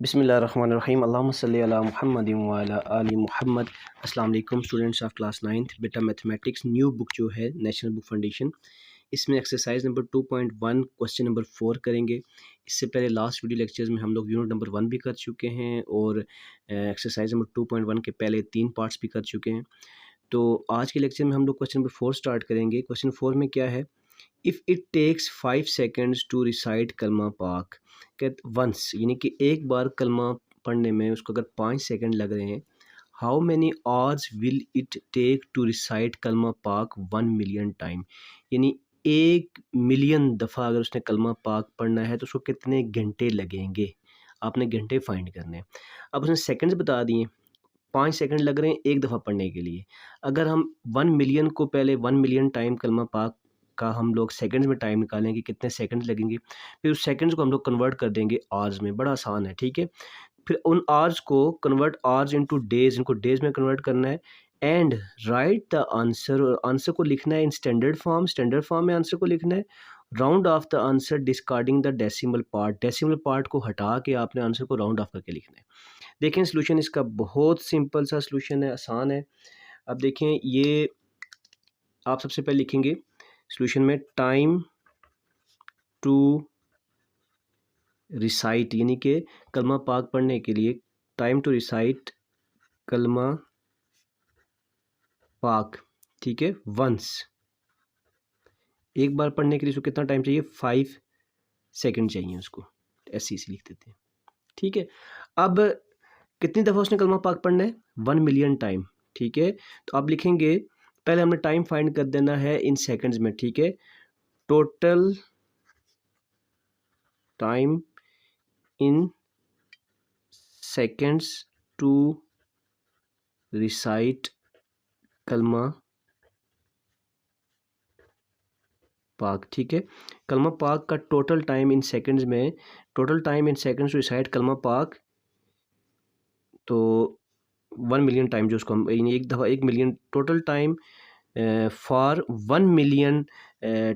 बिस्मिल्लाहिर्रहमानिर्रहीम अल्लाहुम्मा सल्ली अला मुहम्मदिन व अला आलि मुहम्मद। अस्सलाम वालेकुम स्टूडेंट्स ऑफ क्लास 9th। बेटा मैथमेटिक्स न्यू बुक जो है नेशनल बुक फाउंडेशन, इसमें एक्सरसाइज नंबर 2.1 क्वेश्चन नंबर 4 करेंगे। इससे पहले लास्ट वीडियो लेक्चर्स में हम लोग यूनिट नंबर 1 भी कर चुके हैं और एक्सरसाइज नंबर 2.1 के पहले 3 पार्ट्स भी कर चुके हैं। तो आज के लेक्चर में हम लोग क्वेश्चन नंबर 4 स्टार्ट करेंगे। क्वेश्चन 4 में क्या है, if it takes 5 seconds to recite Kalma Pak, कहते वंस यानी कि एक बार कलमा पढ़ने में उसको अगर 5 सेकंड लग रहे हैं, how many hours will it take to recite Kalma Pak 1 million time, यानी 1 मिलियन दफ़ा अगर उसने कलमा पाक पढ़ना है तो उसको कितने घंटे लगेंगे, आपने घंटे फाइंड करने हैं। अब उसने सेकंड्स बता दिए, 5 सेकंड लग रहे हैं एक दफ़ा पढ़ने के लिए। अगर हम 1 मिलियन को पहले 1 मिलियन टाइम कलमा पाक का हम लोग सेकंड्स में टाइम निकालेंगे कि कितने सेकंड्स लगेंगे, फिर उस सेकंड्स को हम लोग कन्वर्ट कर देंगे आवर्स में। बड़ा आसान है, ठीक है। फिर उन आवर्स को कन्वर्ट आवर्स इनटू डेज़, इनको डेज़ में कन्वर्ट करना है एंड राइट द आंसर, और आंसर को लिखना है इन स्टैंडर्ड फॉर्म में आंसर को लिखना है। Round of the answer discarding the decimal part को हटा के आपने आंसर को राउंड ऑफ करके लिखना है। देखें सॉल्यूशन इसका बहुत सिंपल सा सॉल्यूशन है, आसान है। अब देखें ये आप सबसे पहले लिखेंगे सॉल्यूशन में टाइम टू रिसाइट, यानी कि कलमा पाक पढ़ने के लिए time to recite Kalma Pak, ठीक है, वंस, एक बार पढ़ने के लिए उसको कितना टाइम चाहिए, 5 सेकंड चाहिए उसको, ऐसे इसी लिख देते हैं, ठीक है। अब कितनी दफ़ा उसने कलमा पाक पढ़ना है, 1 मिलियन टाइम, ठीक है। तो आप लिखेंगे, पहले हमने टाइम फाइंड कर देना है इन सेकंड्स में, ठीक है। Total time in seconds to recite Kalma Pak, ठीक है। कलमा पाक का टोटल टाइम इन सेकंड्स में, total time in seconds to recite Kalma Pak, तो 1 मिलियन टाइम जो उसको हम एक दफ़ा 1 million total time for 1 million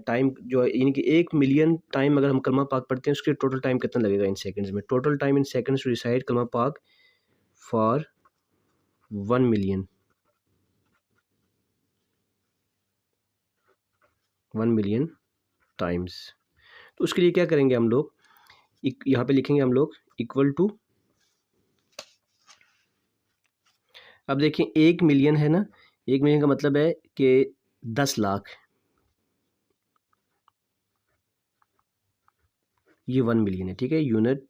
time जो यानी कि 1 मिलियन टाइम अगर हम कलमा पाक पढ़ते हैं उसके टोटल टाइम कितना लगेगा इन सेकंड्स में। Total time in seconds to recite Kalma Pak for 1 million times. तो उसके लिए क्या करेंगे हम लोग, यहाँ पे लिखेंगे हम लोग इक्वल टू, अब देखिए 1 मिलियन है ना, 1 मिलियन का मतलब है कि 10 लाख, ये 1 मिलियन है, ठीक है। यूनिट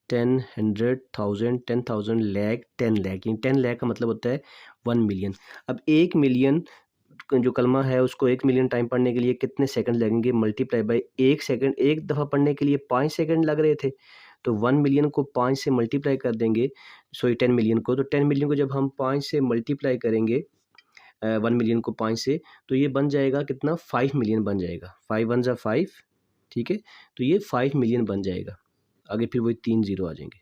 10, 100,000, 10,000, लाख, 10 लाख, यानी 10 लाख का मतलब होता है 1 मिलियन। अब 1 मिलियन जो कलमा है उसको 1 मिलियन टाइम पढ़ने के लिए कितने सेकंड लगेंगे, मल्टीप्लाई बाय 1 सेकंड, एक दफ़ा पढ़ने के लिए 5 सेकंड लग रहे थे, तो 1 मिलियन को 5 से मल्टीप्लाई कर देंगे, सॉरी 10 मिलियन को, तो 10 मिलियन को जब हम 5 से मल्टीप्लाई करेंगे 1 मिलियन को 5 से, तो ये बन जाएगा कितना, 5 मिलियन बन जाएगा। 5 1 ज़ा 5, ठीक है, तो ये 5 मिलियन बन जाएगा। आगे फिर वही 3 ज़ीरो आ जाएंगे,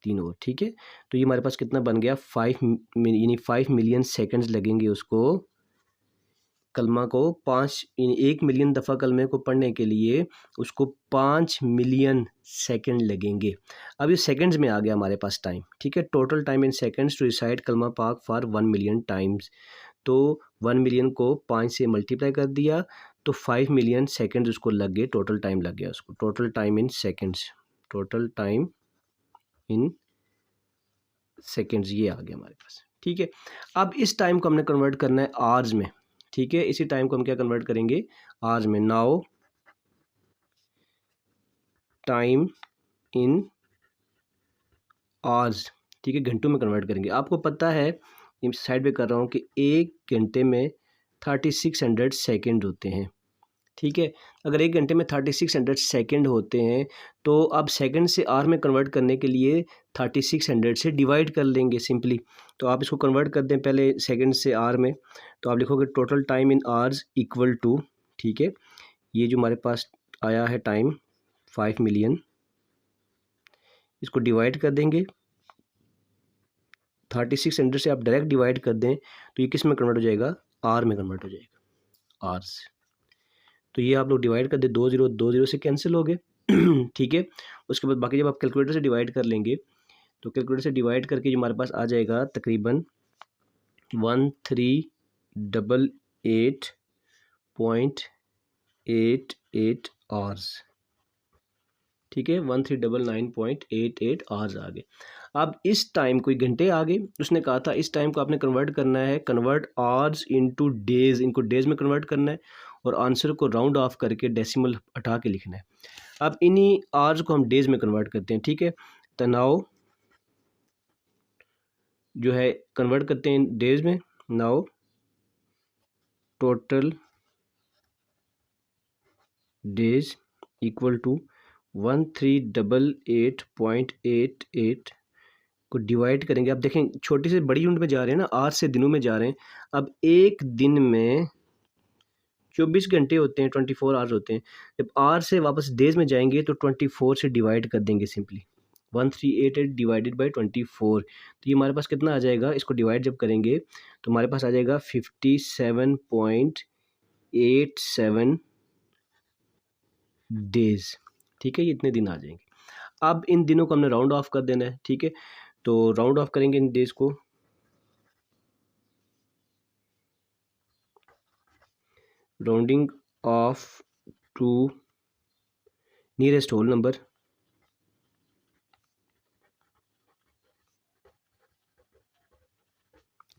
3 और, ठीक है। तो ये हमारे पास कितना बन गया, 5 यानी 5 मिलियन सेकंड्स लगेंगे उसको कलमा को 5 यानी 1 मिलियन दफ़ा कलमे को पढ़ने के लिए उसको 5 मिलियन सेकंड लगेंगे। अब ये सेकंड्स में आ गया हमारे पास टाइम, ठीक है। Total time in seconds to recite Kalma Pak for 1 million times, तो 1 मिलियन को 5 से मल्टीप्लाई कर दिया तो 5 मिलियन सेकंड्स उसको लग गए, टोटल टाइम लग गया उसको। Total time in seconds, total time in seconds ये आ गया हमारे पास, ठीक है। अब इस टाइम को हमने कन्वर्ट करना है आवर्स में, ठीक है। इसी टाइम को हम क्या कन्वर्ट करेंगे, आवर्स में। नाउ टाइम इन आवर्स, ठीक है, घंटों में कन्वर्ट करेंगे। आपको पता है, साइड पे कर रहा हूँ कि 1 घंटे में 3600 सेकेंड होते हैं, ठीक है। अगर 1 घंटे में 3600 सेकेंड होते हैं तो अब सेकंड से आवर में कन्वर्ट करने के लिए 3600 से डिवाइड कर लेंगे सिंपली। तो आप इसको कन्वर्ट कर दें पहले सेकंड से आवर में, तो आप लिखोगे total time in hours equal to, ठीक है, ये जो हमारे पास आया है टाइम 5 मिलियन, इसको डिवाइड कर देंगे 3600 से, आप डायरेक्ट डिवाइड कर दें तो ये किस में कन्वर्ट हो जाएगा, आर में कन्वर्ट हो जाएगा, आर्स। तो ये आप लोग डिवाइड कर दे, 2 ज़ीरो 2 ज़ीरो से कैंसिल हो गए, ठीक है। उसके बाद बाकी जब आप कैलकुलेटर से डिवाइड कर लेंगे तो कैलकुलेटर से डिवाइड करके जो हमारे पास आ जाएगा तकरीबन 1388.88 आवर्स। ठीक है, 1399.88 आवर्स आ गए। अब इस टाइम कोई घंटे आ गए, उसने कहा था इस टाइम को आपने कन्वर्ट करना है, कन्वर्ट आवर्स इनटू डेज, इनको डेज में कन्वर्ट करना है और आंसर को राउंड ऑफ करके डेसिमल हटा के लिखना है। अब इन्हीं आवर्स को हम डेज में कन्वर्ट करते हैं। ठीक है, तो नाउ जो है कन्वर्ट करते हैं डेज में। Now total days equal to 1388.88 को डिवाइड करेंगे। अब देखें छोटी से बड़ी यूनिट में जा रहे हैं ना, आवर से दिनों में जा रहे हैं। अब एक दिन में 24 घंटे होते हैं, 24 आवर्स होते हैं। जब आवर से वापस डेज में जाएंगे तो 24 से डिवाइड कर देंगे सिंपली। 1388 डिवाइडेड बाई 24, तो ये हमारे पास कितना आ जाएगा, इसको डिवाइड जब करेंगे तो हमारे पास आ जाएगा 57.87 डेज। ठीक है, ये इतने दिन आ जाएंगे। अब इन दिनों को हमने राउंड ऑफ कर देना है। ठीक है, तो राउंड ऑफ करेंगे इन डेज को, rounding off to nearest whole number,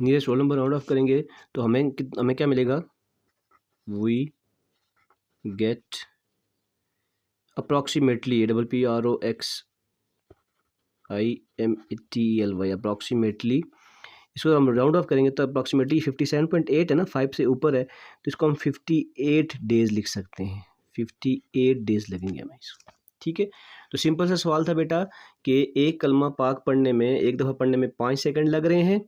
nearest whole number round off करेंगे तो हमें क्या मिलेगा, we get approximately, APPROXIMETLY, approximately. इसको हम राउंड ऑफ करेंगे तो अप्रॉक्सीमेटली 57.8 है ना, 5 से ऊपर है, तो इसको हम 58 डेज लिख सकते हैं। 58 डेज लगेंगे हमें इसको। ठीक है, तो सिंपल सा सवाल था बेटा कि एक कलमा पाक पढ़ने में, एक दफ़ा पढ़ने में 5 सेकंड लग रहे हैं,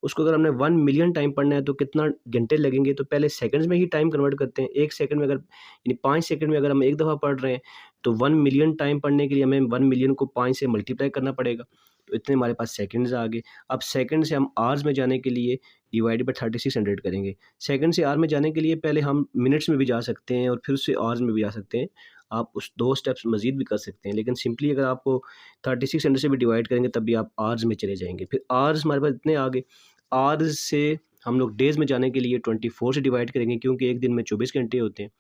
उसको अगर हमने 1 मिलियन टाइम पढ़ना है तो कितना घंटे लगेंगे। तो पहले सेकंड्स में ही टाइम कन्वर्ट करते हैं। एक सेकंड में अगर यानी 5 सेकंड में अगर हम एक दफ़ा पढ़ रहे हैं तो 1 मिलियन टाइम पढ़ने के लिए हमें 1 मिलियन को 5 से मल्टीप्लाई करना पड़ेगा, तो इतने हमारे पास सेकंड्स आ गए। अब सेकंड से हम आवर्स में जाने के लिए डिवाइड बाई 3600 करेंगे। सेकंड से आवर में जाने के लिए पहले हम मिनट्स में भी जा सकते हैं और फिर उससे आवर्स में भी जा सकते हैं। आप उस 2 स्टेप्स मज़ीद भी कर सकते हैं, लेकिन सिंपली अगर आपको 3600 से भी डिवाइड करेंगे तब भी आप आवर्स में चले जाएंगे। फिर आवर्स हमारे पास इतने आ गए। आवर्स से हम लोग डेज़ में जाने के लिए 24 से डिवाइड करेंगे, क्योंकि एक दिन में 24 घंटे होते हैं।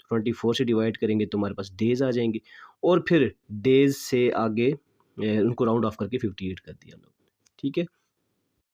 तो 24 से डिवाइड करेंगे तो हमारे पास डेज़ आ जाएंगे, और फिर डेज़ से आगे उनको राउंड ऑफ करके 58 कर दिया हम लोग। ठीक है।